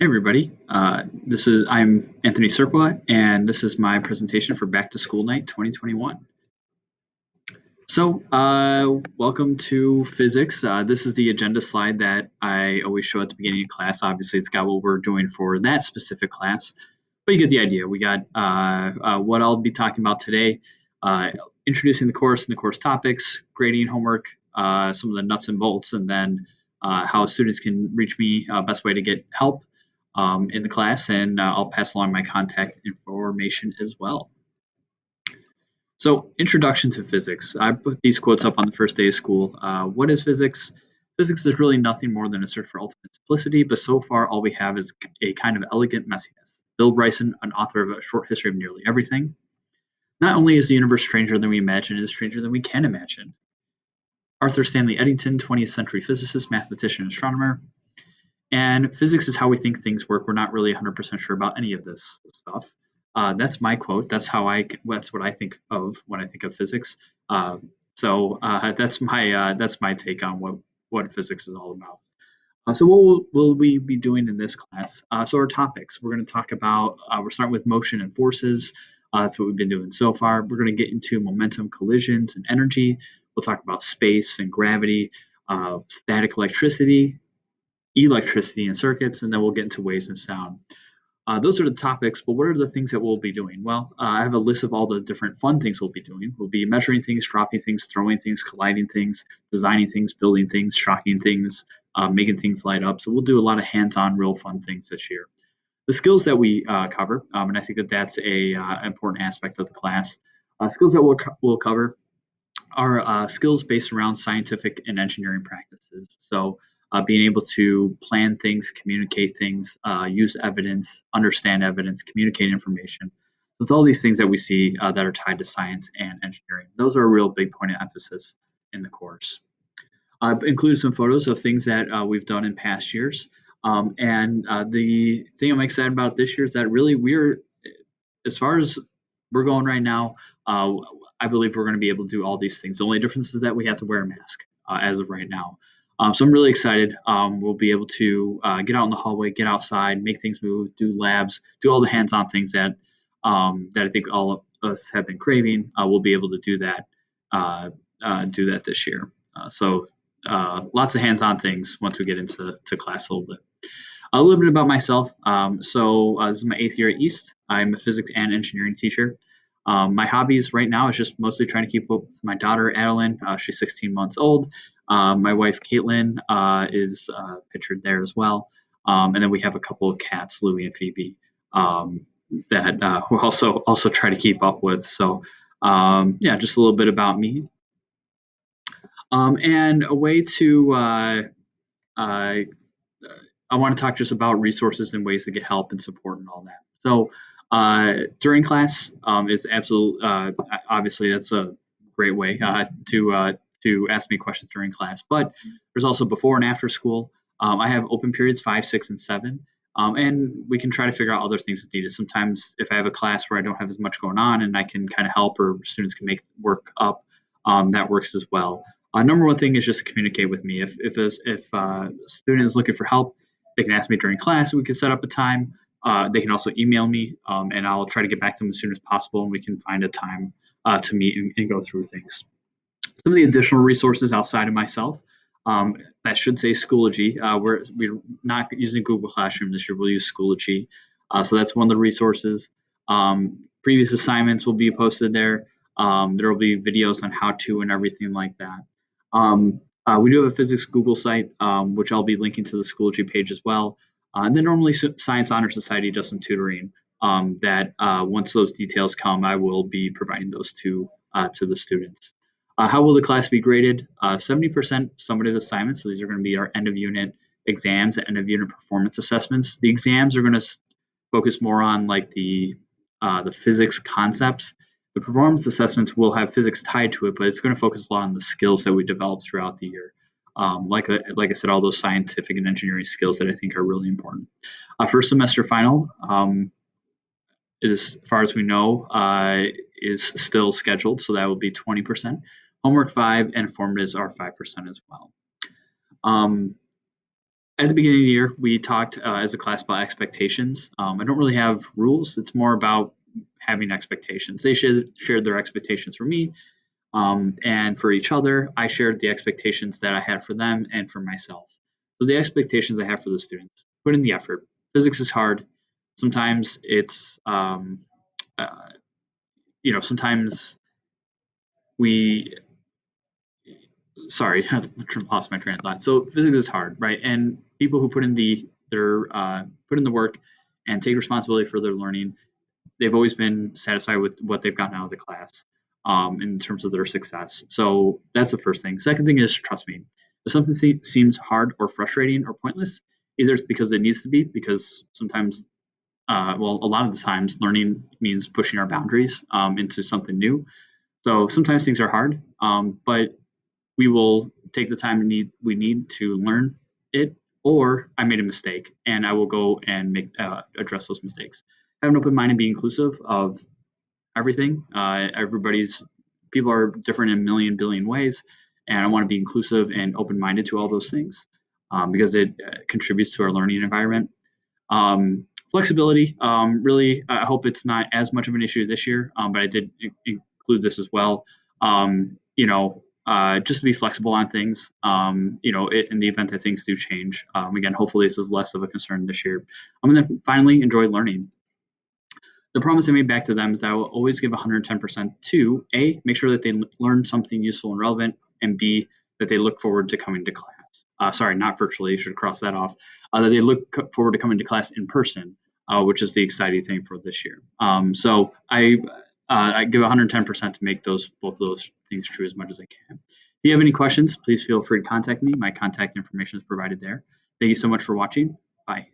Hey everybody, I'm Anthony Cerqua, and this is my presentation for Back to School Night 2021. Welcome to physics. This is the agenda slide that I always show at the beginning of class. Obviously, it's got what we're doing for that specific class, but you get the idea. We got what I'll be talking about today, introducing the course and the course topics, grading homework, some of the nuts and bolts, and then how students can reach me, best way to get help in the class, and I'll pass along my contact information as well. So, introduction to physics. I put these quotes up on the first day of school. What is physics? Physics is really nothing more than a search for ultimate simplicity, but so far all we have is a kind of elegant messiness. Bill Bryson, an author of A Short History of Nearly Everything. Not only is the universe stranger than we imagine, it is stranger than we can imagine. Arthur Stanley Eddington, 20th century physicist, mathematician, astronomer. And physics is how we think things work. We're not really 100% sure about any of this stuff. That's my quote. That's what I think of when I think of physics. That's my take on what physics is all about. So what will we be doing in this class? So our topics, we're going to talk about, we're starting with motion and forces. That's what we've been doing so far. We're going to get into momentum, collisions, and energy. We'll talk about space and gravity, static electricity and circuits, and then we'll get into waves and sound. Those are the topics, but what are the things that we'll be doing? Well, I have a list of all the different fun things we'll be doing. We'll be measuring things, dropping things, throwing things, colliding things, designing things, building things, shocking things, making things light up. So we'll do a lot of hands-on, real fun things this year. The skills that we cover, and I think that that's a important aspect of the class. Skills that we'll cover are skills based around scientific and engineering practices. So being able to plan things, communicate things, use evidence, understand evidence, communicate information. With all these things that we see that are tied to science and engineering, those are a real big point of emphasis in the course. I've included some photos of things that we've done in past years. The thing I'm excited about this year is that really as far as we're going right now, I believe we're going to be able to do all these things. The only difference is that we have to wear a mask as of right now. So I'm really excited. We'll be able to get out in the hallway, get outside, make things move, do labs, do all the hands-on things that I think all of us have been craving. We'll be able to do that this year. Lots of hands-on things once we get into class a little bit. A little bit about myself. This is my 8th year at East. I'm a physics and engineering teacher. My hobbies right now is just mostly trying to keep up with my daughter, Adeline. She's 16 months old. My wife, Caitlin, is pictured there as well. And then we have a couple of cats, Louie and Phoebe, that we're also try to keep up with. So, just a little bit about me. And a way to I want to talk just about resources and ways to get help and support and all that. So during class is obviously that's a great way to ask me questions during class. But there's also before and after school. I have open periods 5, 6, and 7. And we can try to figure out other things as needed. Sometimes if I have a class where I don't have as much going on and I can kind of help or students can make work up, that works as well. Number one thing is just to communicate with me. If a student is looking for help, they can ask me during class. We can set up a time. They can also email me, and I'll try to get back to them as soon as possible, and we can find a time to meet and go through things. Some of the additional resources outside of myself, that should say Schoology. We're not using Google Classroom this year. We'll use Schoology. So that's one of the resources. Previous assignments will be posted there. There will be videos on how to and everything like that. We do have a physics Google site, which I'll be linking to the Schoology page as well. And then normally Science Honor Society does some tutoring that once those details come, I will be providing those to the students. How will the class be graded? 70% summative assignments. So these are going to be our end of unit exams, end of unit performance assessments. The exams are going to focus more on like the physics concepts. The performance assessments will have physics tied to it, but it's going to focus a lot on the skills that we develop throughout the year. Like I said, all those scientific and engineering skills that I think are really important. First semester final, as far as we know, is still scheduled, so that will be 20%. Homework 5 and formatives are 5% as well. At the beginning of the year, we talked as a class about expectations. I don't really have rules. It's more about having expectations. They shared their expectations for me, and for each other. I shared the expectations that I had for them and for myself. So the expectations I have for the students: put in the effort. Physics is hard. Sometimes it's uh, sometimes we sorry, I lost my train of thought. So physics is hard, right? And people who put in the work and take responsibility for their learning, they've always been satisfied with what they've gotten out of the class in terms of their success. So that's the first thing. Second thing is trust me. If something seems hard or frustrating or pointless, either it's because it needs to be, because sometimes, a lot of the times, learning means pushing our boundaries into something new. So sometimes things are hard, but we will take the time we need to learn it, or I made a mistake and I will go and address those mistakes. Have an open mind and be inclusive of everything. Everybody's People are different in a million billion ways, and I want to be inclusive and open minded to all those things because it contributes to our learning environment. Flexibility, really, I hope it's not as much of an issue this year, but I did include this as well. Just to be flexible on things, in the event that things do change. Again, hopefully this is less of a concern this year. And then finally, enjoy learning. The promise I made back to them is that I will always give 110% to A, make sure that they learn something useful and relevant, and B, that they look forward to coming to class. Sorry, not virtually, you should cross that off. That they look forward to coming to class in person, which is the exciting thing for this year. So I give 110% to make both of those things true as much as I can. If you have any questions, please feel free to contact me. My contact information is provided there. Thank you so much for watching. Bye.